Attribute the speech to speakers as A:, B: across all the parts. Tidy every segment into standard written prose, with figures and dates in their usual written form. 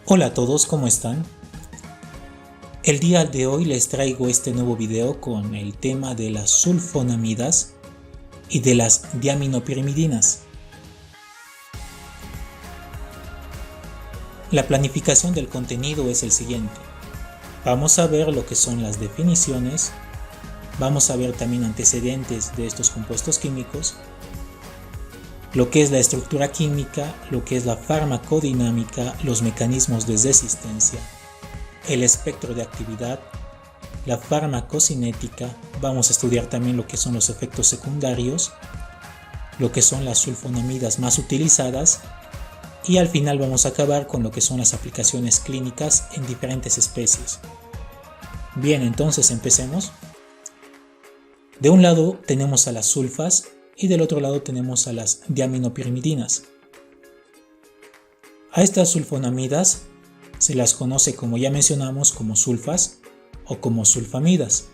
A: Hola a todos, ¿cómo están? El día de hoy les traigo este nuevo video con el tema de las sulfonamidas y de las diaminopirimidinas. La planificación del contenido es el siguiente. Vamos a ver lo que son las definiciones, vamos a ver también antecedentes de estos compuestos químicos, lo que es la estructura química, lo que es la farmacodinámica, los mecanismos de resistencia, el espectro de actividad, la farmacocinética, vamos a estudiar también lo que son los efectos secundarios, lo que son las sulfonamidas más utilizadas y al final vamos a acabar con lo que son las aplicaciones clínicas en diferentes especies. Bien, entonces empecemos. De un lado tenemos a las sulfas y del otro lado tenemos a las diaminopirimidinas. A estas sulfonamidas se las conoce, como ya mencionamos, como sulfas o como sulfamidas.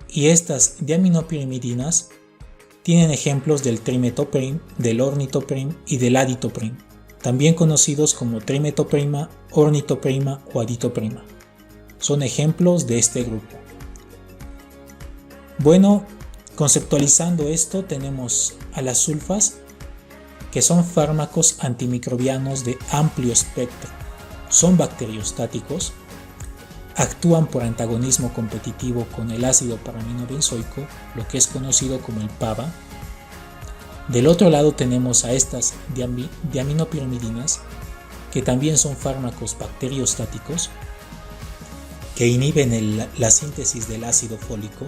A: Y estas diaminopirimidinas tienen ejemplos del trimetoprim, del ornitoprim y del aditoprim, también conocidos como trimetoprima, ornitoprima o aditoprima. Son ejemplos de este grupo. Bueno, conceptualizando esto, tenemos a las sulfas, que son fármacos antimicrobianos de amplio espectro. Son bacteriostáticos, actúan por antagonismo competitivo con el ácido paraminobenzoico, lo que es conocido como el PABA. Del otro lado tenemos a estas diaminopirimidinas, que también son fármacos bacteriostáticos, que inhiben la síntesis del ácido fólico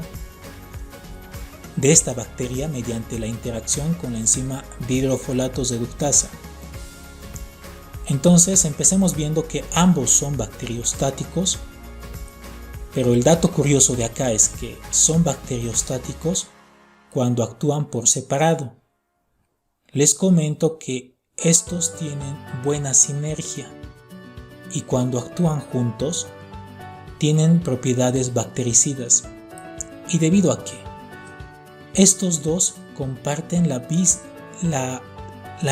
A: de esta bacteria mediante la interacción con la enzima dihidrofolatos reductasa. Entonces empecemos viendo que ambos son bacteriostáticos, pero el dato curioso de acá es que son bacteriostáticos cuando actúan por separado. Les comento que estos tienen buena sinergia y cuando actúan juntos tienen propiedades bactericidas. ¿Y debido a qué? Estos dos comparten la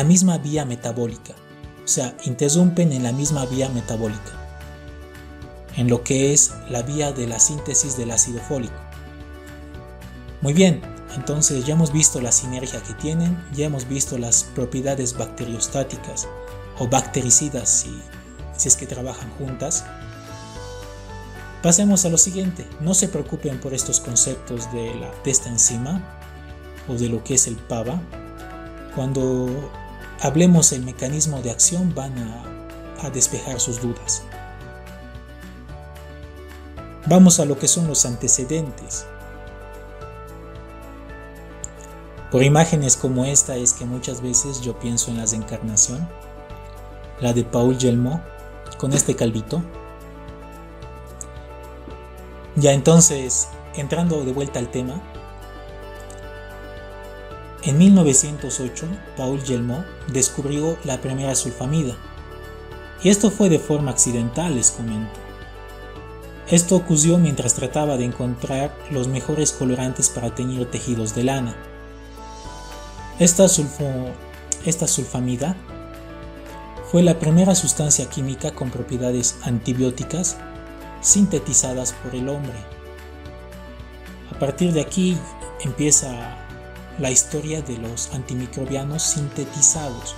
A: misma vía metabólica, o sea, interrumpen en la misma vía metabólica, en lo que es la vía de la síntesis del ácido fólico. Muy bien, entonces ya hemos visto la sinergia que tienen, ya hemos visto las propiedades bacteriostáticas o bactericidas si es que trabajan juntas. Pasemos a lo siguiente. No se preocupen por estos conceptos de esta enzima o de lo que es el PABA. Cuando hablemos del mecanismo de acción van a despejar sus dudas. Vamos a lo que son los antecedentes. Por imágenes como esta es que muchas veces yo pienso en la reencarnación, la de Paul Gelmot, con este calvito. Ya entonces, entrando de vuelta al tema, en 1908 Paul Gelmot descubrió la primera sulfamida, y esto fue de forma accidental, les comento. Esto ocurrió mientras trataba de encontrar los mejores colorantes para teñir tejidos de lana. Esta sulfamida fue la primera sustancia química con propiedades antibióticas sintetizadas por el hombre. A partir de aquí empieza la historia de los antimicrobianos sintetizados.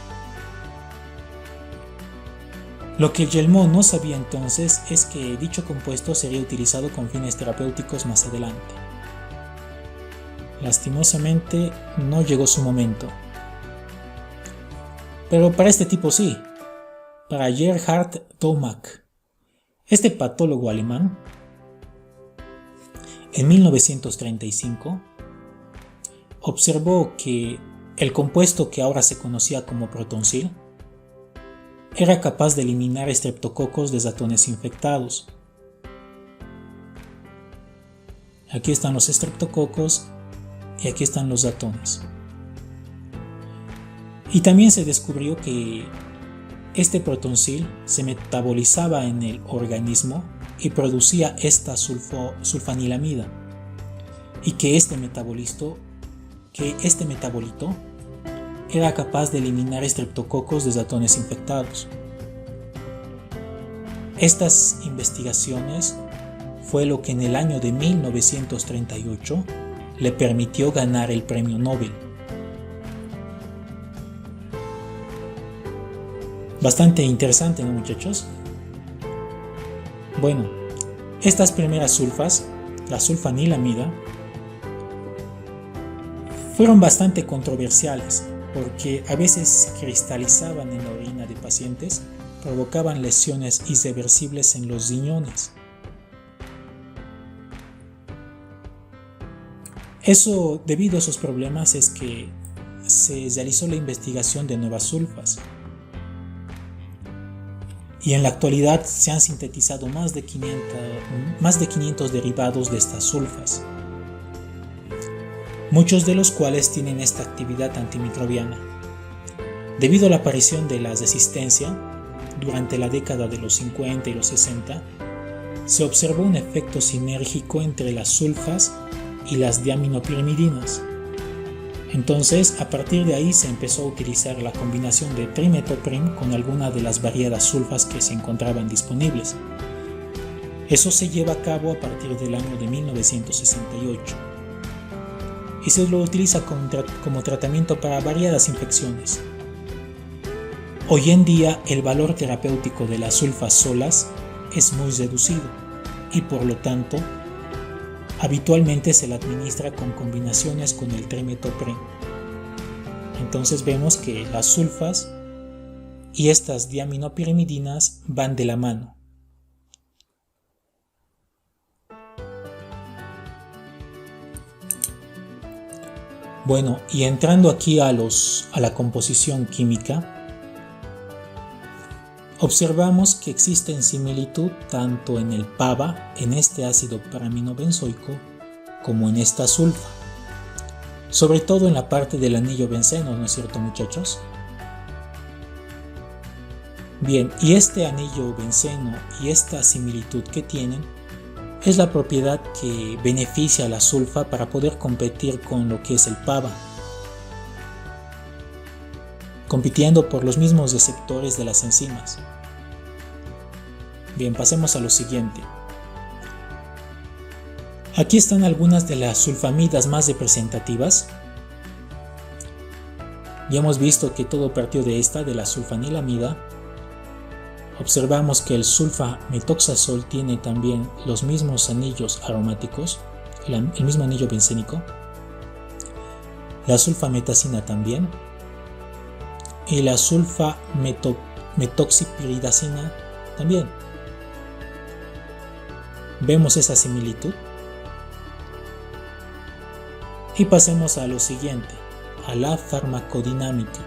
A: Lo que Gelmot no sabía entonces es que dicho compuesto sería utilizado con fines terapéuticos más adelante. Lastimosamente no llegó su momento. Pero para este tipo sí, para Gerhard Tomac. Este patólogo alemán, en 1935, observó que el compuesto que ahora se conocía como protonsil era capaz de eliminar estreptococos de ratones infectados. Aquí están los estreptococos y aquí están los ratones. Y también se descubrió que este protonsil se metabolizaba en el organismo y producía esta sulfanilamida, y que este metabolito era capaz de eliminar estreptococos de ratones infectados. Estas investigaciones fue lo que en el año de 1938 le permitió ganar el premio Nobel. Bastante interesante, ¿no, muchachos? Bueno, estas primeras sulfas, la sulfanilamida, fueron bastante controversiales porque a veces cristalizaban en la orina de pacientes, provocaban lesiones irreversibles en los riñones. Debido a esos problemas es que se realizó la investigación de nuevas sulfas. Y en la actualidad se han sintetizado más de 500 derivados de estas sulfas, muchos de los cuales tienen esta actividad antimicrobiana. Debido a la aparición de la resistencia, durante la década de los 50 y los 60, se observó un efecto sinérgico entre las sulfas y las diaminopirimidinas. Entonces, a partir de ahí se empezó a utilizar la combinación de trimetoprim con alguna de las variadas sulfas que se encontraban disponibles. Eso se lleva a cabo a partir del año de 1968 y se lo utiliza como tratamiento para variadas infecciones. Hoy en día el valor terapéutico de las sulfas solas es muy reducido y por lo tanto habitualmente se la administra con combinaciones con el trimetoprim. Entonces vemos que las sulfas y estas diaminopirimidinas van de la mano. Bueno, y entrando aquí a la composición química, observamos que existen similitud tanto en el PABA, en este ácido paraminobenzoico, como en esta sulfa, sobre todo en la parte del anillo benceno, ¿no es cierto, muchachos? Bien, y este anillo benceno y esta similitud que tienen es la propiedad que beneficia a la sulfa para poder competir con lo que es el PABA, compitiendo por los mismos receptores de las enzimas. Bien, pasemos a lo siguiente. Aquí están algunas de las sulfamidas más representativas. Ya hemos visto que todo partió de la sulfanilamida. Observamos que el sulfametoxazol tiene también los mismos anillos aromáticos, el mismo anillo bencénico. La sulfametacina también. Y la sulfametoxipiridacina también. Vemos esa similitud. Y pasemos a lo siguiente, a la farmacodinámica.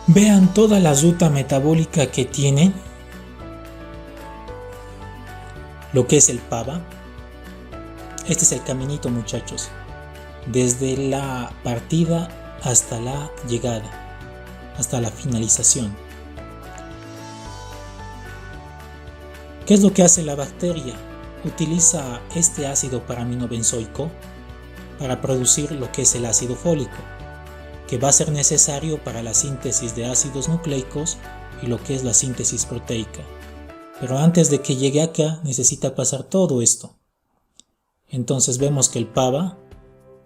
A: Vean toda la ruta metabólica que tiene lo que es el PABA. Este es el caminito, muchachos, desde la partida hasta la llegada, hasta la finalización. ¿Qué es lo que hace la bacteria? Utiliza este ácido paraminobenzoico para producir lo que es el ácido fólico, que va a ser necesario para la síntesis de ácidos nucleicos y lo que es la síntesis proteica. Pero antes de que llegue acá necesita pasar todo esto. Entonces vemos que el PABA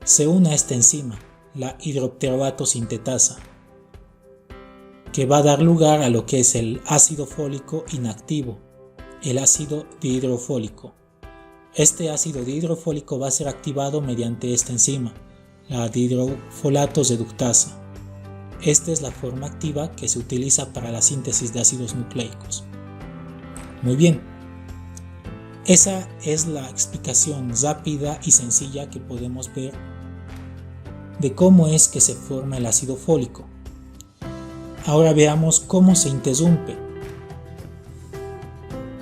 A: se une a esta enzima, la hidropteroato sintetasa, que va a dar lugar a lo que es el ácido fólico inactivo, el ácido dihidrofólico. Este ácido dihidrofólico va a ser activado mediante esta enzima, la dihidrofolato reductasa. Esta es la forma activa que se utiliza para la síntesis de ácidos nucleicos. Muy bien, esa es la explicación rápida y sencilla que podemos ver de cómo es que se forma el ácido fólico. Ahora veamos cómo se interrumpe.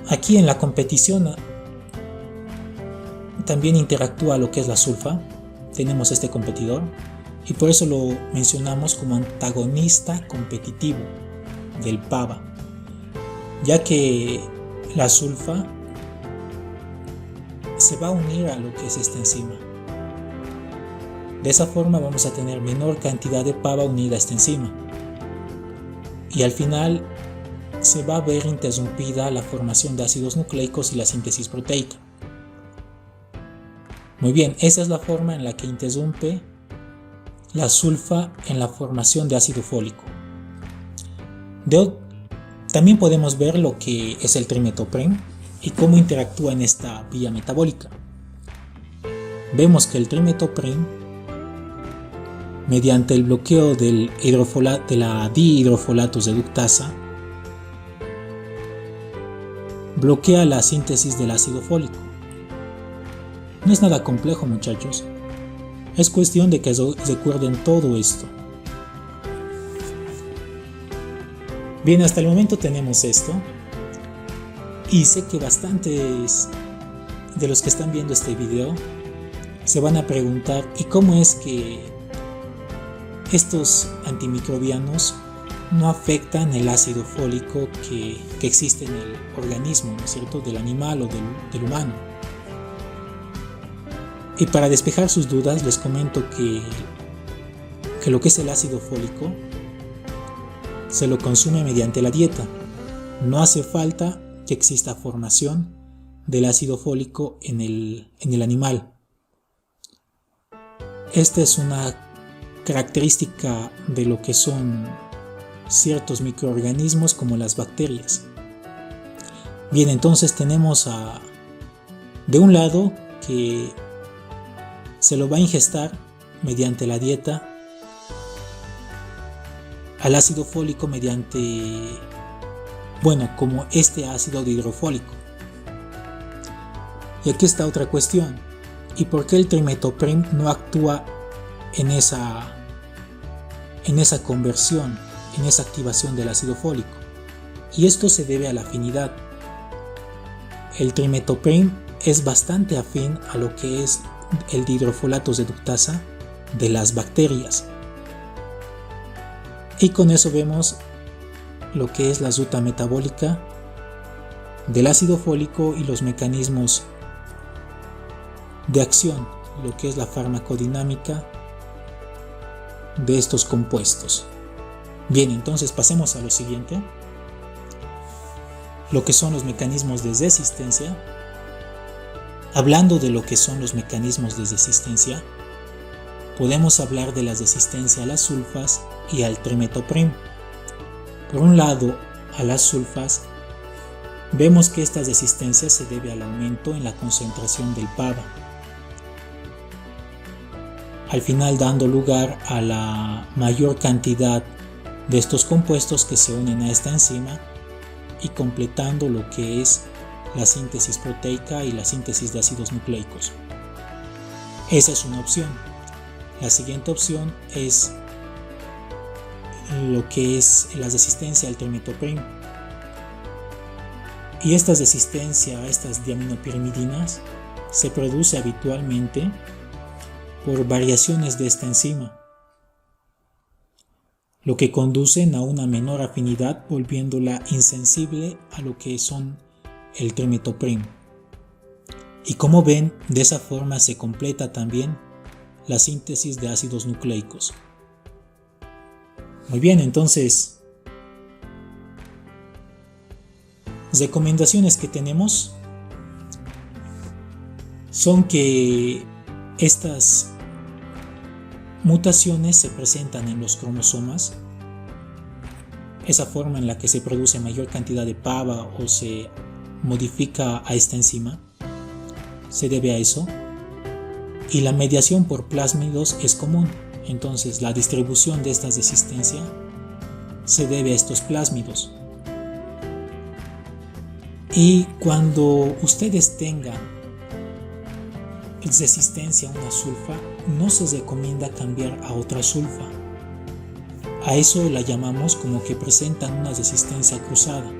A: Aquí en la competición también interactúa lo que es la sulfa. Tenemos este competidor y por eso lo mencionamos como antagonista competitivo del PABA, ya que la sulfa se va a unir a lo que es esta enzima. De esa forma vamos a tener menor cantidad de PABA unida a esta enzima. y al final se va a ver interrumpida la formación de ácidos nucleicos y la síntesis proteica. Muy bien, esa es la forma en la que interrumpe la sulfa en la formación de ácido fólico. También podemos ver lo que es el trimetoprem y cómo interactúa en esta vía metabólica. Vemos que el trimetoprem, mediante el bloqueo de la dihidrofolato reductasa, bloquea la síntesis del ácido fólico. No es nada complejo, muchachos. Es cuestión de que recuerden todo esto. Bien, hasta el momento tenemos esto. Y sé que bastantes de los que están viendo este video se van a preguntar: ¿y cómo es que estos antimicrobianos no afectan el ácido fólico que existe en el organismo, ¿no es cierto?, del animal o del humano? Y para despejar sus dudas les comento que lo que es el ácido fólico se lo consume mediante la dieta. No hace falta que exista formación del ácido fólico en el animal. Esta es una característica de lo que son ciertos microorganismos como las bacterias. Bien, entonces tenemos de un lado que se lo va a ingestar mediante la dieta al ácido fólico como este ácido dihidrofólico. Y aquí está otra cuestión: ¿y por qué el trimetoprem no actúa en esa conversión, en esa activación del ácido fólico? Y esto se debe a la afinidad. El trimetoprem es bastante afín a lo que es el dihidrofolato reductasa de las bacterias. Y con eso vemos lo que es la ruta metabólica del ácido fólico y los mecanismos de acción, lo que es la farmacodinámica de estos compuestos. Bien, entonces pasemos a lo siguiente, lo que son los mecanismos de resistencia. Hablando de lo que son los mecanismos de resistencia, podemos hablar de la resistencia a las sulfas y al trimetoprem. Por un lado, a las sulfas, vemos que esta resistencia se debe al aumento en la concentración del PABA, al final dando lugar a la mayor cantidad de estos compuestos que se unen a esta enzima y completando lo que es la síntesis proteica y la síntesis de ácidos nucleicos. Esa es una opción. La siguiente opción es lo que es la resistencia al trimetoprem. Y esta resistencia a estas diaminopirimidinas se produce habitualmente por variaciones de esta enzima, lo que conducen a una menor afinidad, volviéndola insensible a lo que son el trimetoprem. Y como ven, de esa forma se completa también la síntesis de ácidos nucleicos. Muy bien, entonces, recomendaciones que tenemos son que estas mutaciones se presentan en los cromosomas. Esa forma en la que se produce mayor cantidad de PABA o se modifica a esta enzima se debe a eso. Y la mediación por plásmidos es común. Entonces la distribución de esta resistencia se debe a estos plásmidos. Y cuando ustedes tengan resistencia a una sulfa, no se recomienda cambiar a otra sulfa. A eso la llamamos como que presentan una resistencia cruzada.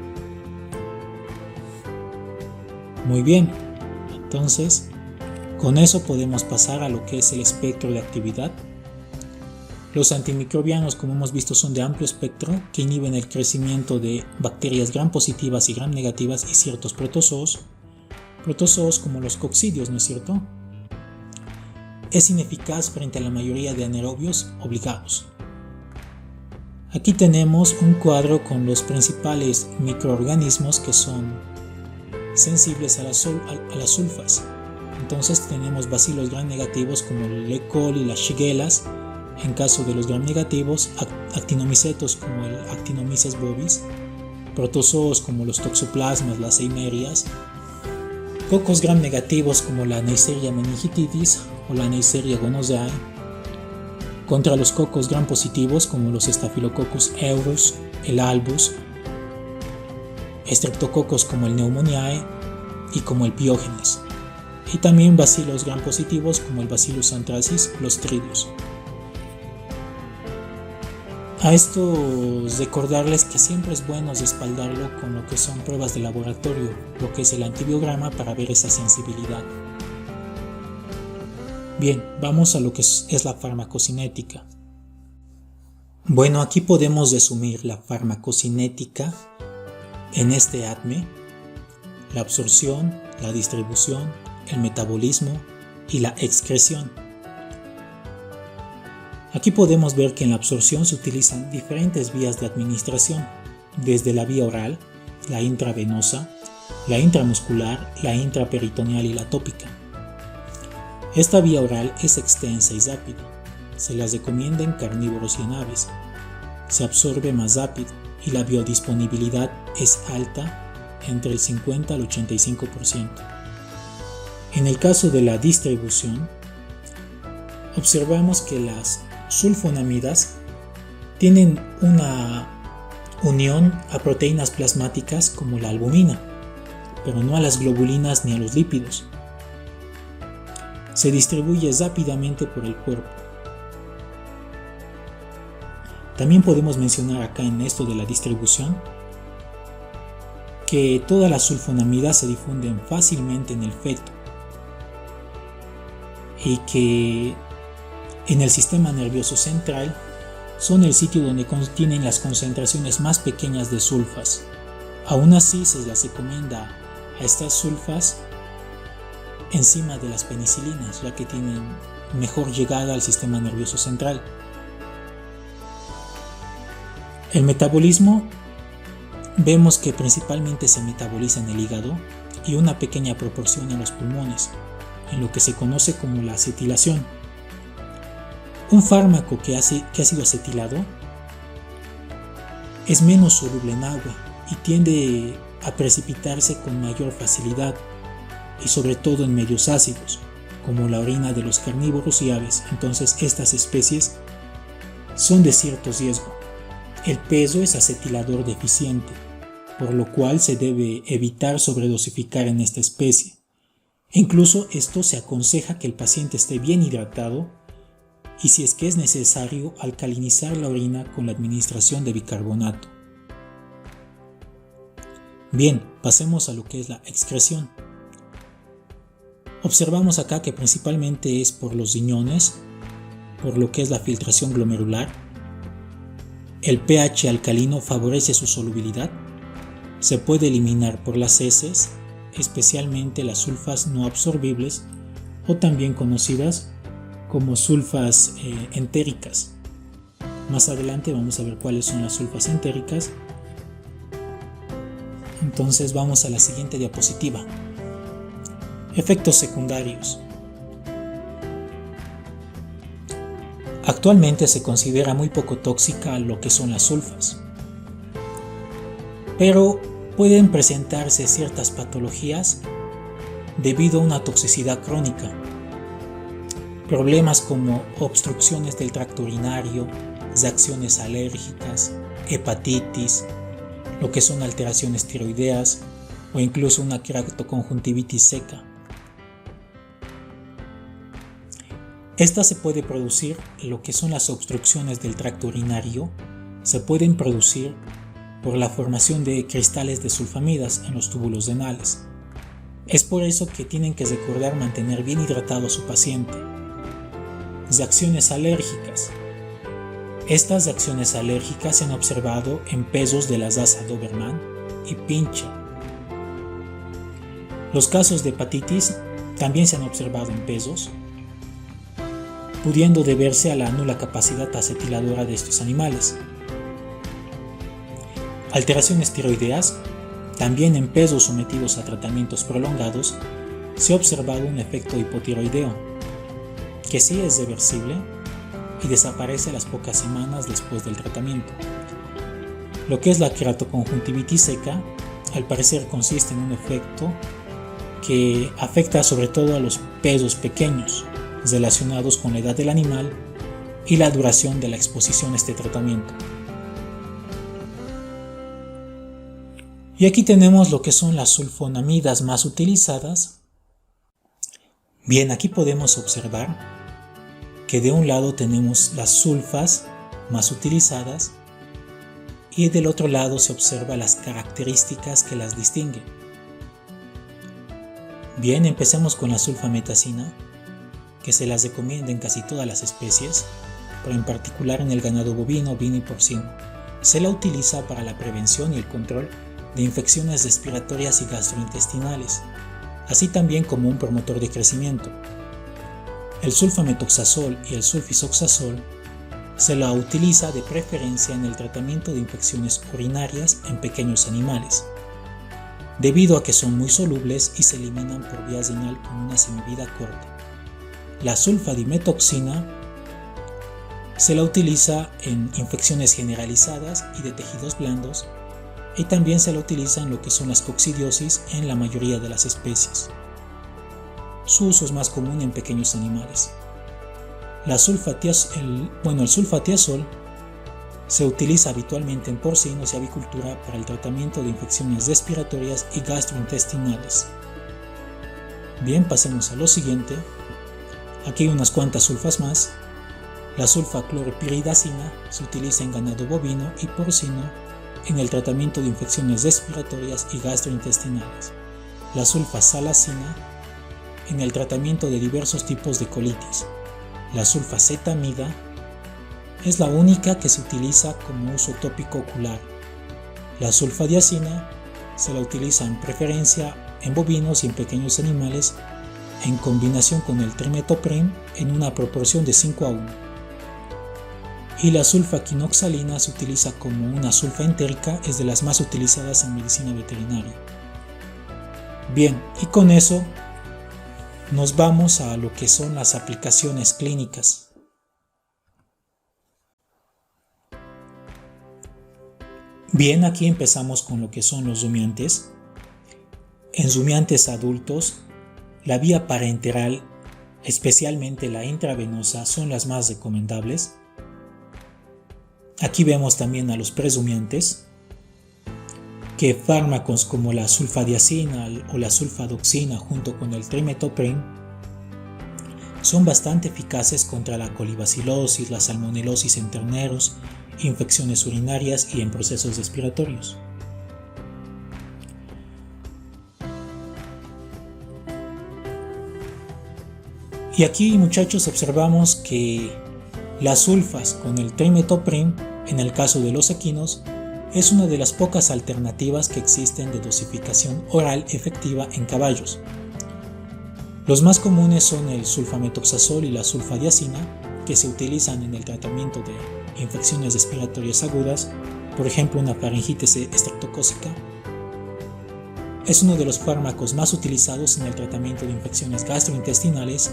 A: Muy bien, entonces con eso podemos pasar a lo que es el espectro de actividad. Los antimicrobianos, como hemos visto, son de amplio espectro que inhiben el crecimiento de bacterias gram positivas y gram negativas y ciertos protozoos como los coccidios, ¿no es cierto? Es ineficaz frente a la mayoría de anaerobios obligados. Aquí tenemos un cuadro con los principales microorganismos que son sensibles a las sulfas. Entonces tenemos bacilos gram negativos como el E. coli y las shigellas. En caso de los gram negativos, actinomicetos como el Actinomyces bovis, protozoos como los toxoplasmas, las eimerias, cocos gram negativos como la Neisseria meningitidis o la Neisseria gonorrhoeae, contra los cocos gram positivos como los Staphylococcus aureus, el albus, estreptococos como el Pneumoniae y como el Piógenes, y también bacilos gram positivos como el Bacillus anthracis, los Tridios. A esto recordarles que siempre es bueno respaldarlo con lo que son pruebas de laboratorio, lo que es el antibiograma, para ver esa sensibilidad. Bien, vamos a lo que es la farmacocinética. Bueno, aquí podemos resumir la farmacocinética en este ADME: la absorción, la distribución, el metabolismo y la excreción. Aquí podemos ver que en la absorción se utilizan diferentes vías de administración, desde la vía oral, la intravenosa, la intramuscular, la intraperitoneal y la tópica. Esta vía oral es extensa y rápida. Se las recomienda en carnívoros y en aves. Se absorbe más rápido y la biodisponibilidad es alta, entre el 50 al 85%. En el caso de la distribución, observamos que las sulfonamidas tienen una unión a proteínas plasmáticas como la albumina, pero no a las globulinas ni a los lípidos. Se distribuye rápidamente por el cuerpo. También podemos mencionar acá en esto de la distribución que todas las sulfonamidas se difunden fácilmente en el feto y que en el sistema nervioso central son el sitio donde contienen las concentraciones más pequeñas de sulfas. Aún así, se las recomienda a estas sulfas encima de las penicilinas, ya que tienen mejor llegada al sistema nervioso central. El metabolismo, vemos que principalmente se metaboliza en el hígado y una pequeña proporción en los pulmones, en lo que se conoce como la acetilación. Un fármaco que ha sido acetilado es menos soluble en agua y tiende a precipitarse con mayor facilidad, y sobre todo en medios ácidos, como la orina de los carnívoros y aves. Entonces estas especies son de cierto riesgo. El peso es acetilador deficiente, por lo cual se debe evitar sobredosificar en esta especie. Incluso esto se aconseja que el paciente esté bien hidratado y, si es que es necesario, alcalinizar la orina con la administración de bicarbonato. Bien, pasemos a lo que es la excreción. Observamos acá que principalmente es por los riñones, por lo que es la filtración glomerular. El pH alcalino favorece su solubilidad. Se puede eliminar por las heces, especialmente las sulfas no absorbibles, o también conocidas como sulfas entéricas. Más adelante vamos a ver cuáles son las sulfas entéricas. Entonces vamos a la siguiente diapositiva. Efectos secundarios. Actualmente se considera muy poco tóxica lo que son las sulfas, pero pueden presentarse ciertas patologías debido a una toxicidad crónica. Problemas como obstrucciones del tracto urinario, reacciones alérgicas, hepatitis, lo que son alteraciones tiroideas o incluso una queratoconjuntivitis seca. Esta se puede producir, lo que son las obstrucciones del tracto urinario, se pueden producir por la formación de cristales de sulfamidas en los túbulos renales. Es por eso que tienen que recordar mantener bien hidratado a su paciente. Reacciones alérgicas. Estas reacciones alérgicas se han observado en pesos de la raza Doberman y Pinscher. Los casos de hepatitis también se han observado en pesos, pudiendo deberse a la nula capacidad acetiladora de estos animales. alteraciones tiroideas, también en pesos sometidos a tratamientos prolongados, se ha observado un efecto hipotiroideo, que sí es reversible y desaparece a las pocas semanas después del tratamiento. Lo que es la queratoconjuntivitis seca, al parecer consiste en un efecto que afecta sobre todo a los pesos pequeños, relacionados con la edad del animal y la duración de la exposición a este tratamiento. Y aquí tenemos lo que son las sulfonamidas más utilizadas. Bien, aquí podemos observar que de un lado tenemos las sulfas más utilizadas y del otro lado se observa las características que las distinguen. Bien, empecemos con la sulfametacina, que se las recomienda en casi todas las especies, pero en particular en el ganado bovino, ovino y porcino. Se la utiliza para la prevención y el control de infecciones respiratorias y gastrointestinales, así también como un promotor de crecimiento. El sulfametoxazol y el sulfisoxazol se la utiliza de preferencia en el tratamiento de infecciones urinarias en pequeños animales, debido a que son muy solubles y se eliminan por vía renal con una semivida corta. La sulfadimetoxina se la utiliza en infecciones generalizadas y de tejidos blandos, y también se la utiliza en lo que son las coccidiosis en la mayoría de las especies. Su uso es más común en pequeños animales. El sulfatiazol se utiliza habitualmente en porcinos y avicultura para el tratamiento de infecciones respiratorias y gastrointestinales. Bien, pasemos a lo siguiente. Aquí hay unas cuantas sulfas más. La sulfacloropiridazina se utiliza en ganado bovino y porcino en el tratamiento de infecciones respiratorias y gastrointestinales. La sulfasalacina en el tratamiento de diversos tipos de colitis. La sulfacetamida es la única que se utiliza como uso tópico ocular. La sulfadiazina se la utiliza en preferencia en bovinos y en pequeños animales en combinación con el trimetoprim en una proporción de 5:1. Y la sulfaquinoxalina se utiliza como una sulfa entérica, es de las más utilizadas en medicina veterinaria. Bien, y con eso nos vamos a lo que son las aplicaciones clínicas. Bien, aquí empezamos con lo que son los rumiantes. En rumiantes adultos, la vía parenteral, especialmente la intravenosa, son las más recomendables. Aquí vemos también a los prerumiantes, que fármacos como la sulfadiazina o la sulfadoxina junto con el trimetoprim son bastante eficaces contra la colibacilosis, la salmonelosis en terneros, infecciones urinarias y en procesos respiratorios. Y aquí, muchachos, observamos que las sulfas con el trimetoprim, en el caso de los equinos, es una de las pocas alternativas que existen de dosificación oral efectiva en caballos. Los más comunes son el sulfametoxazol y la sulfadiazina, que se utilizan en el tratamiento de infecciones respiratorias agudas, por ejemplo una faringitis estreptocócica. Es uno de los fármacos más utilizados en el tratamiento de infecciones gastrointestinales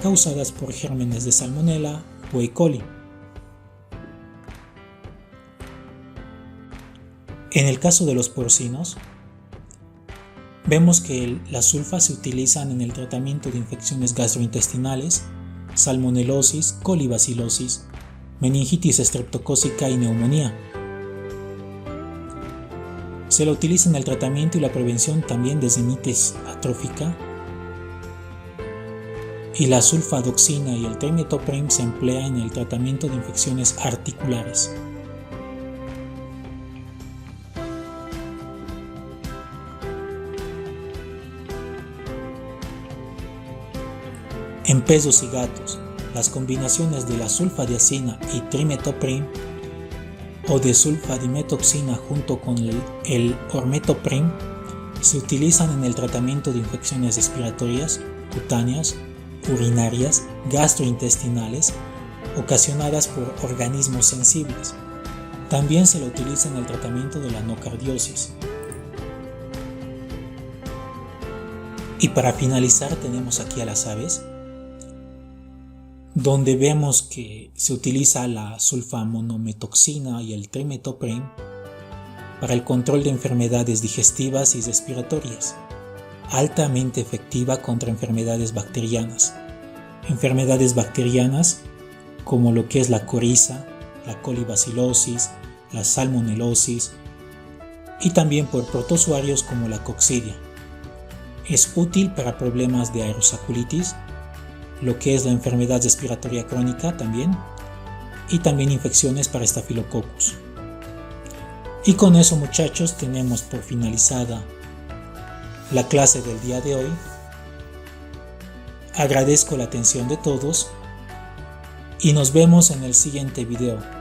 A: causadas por gérmenes de Salmonella o E. coli. En el caso de los porcinos, vemos que las sulfas se utilizan en el tratamiento de infecciones gastrointestinales, salmonelosis, colibacilosis, meningitis estreptocócica y neumonía. Se la utiliza en el tratamiento y la prevención también de rinitis atrófica. Y la sulfadoxina y el trimetoprim se emplea en el tratamiento de infecciones articulares. En perros y gatos, las combinaciones de la sulfadiazina y trimetoprim o de sulfadimetoxina junto con el ormetoprim se utilizan en el tratamiento de infecciones respiratorias, cutáneas, urinarias, gastrointestinales, ocasionadas por organismos sensibles, También se lo utiliza en el tratamiento de la nocardiosis. Y para finalizar tenemos aquí a las aves, donde vemos que se utiliza la sulfamonometoxina y el trimetoprem para el control de enfermedades digestivas y respiratorias, altamente efectiva contra enfermedades bacterianas. Enfermedades bacterianas como lo que es la coriza, la colibacilosis, la salmonelosis y también por protozoarios como la coccidia. Es útil para problemas de aerosaculitis, lo que es la enfermedad respiratoria crónica también, y también infecciones para Staphylococcus. Y con eso, muchachos, tenemos por finalizada la clase del día de hoy. Agradezco la atención de todos y nos vemos en el siguiente video.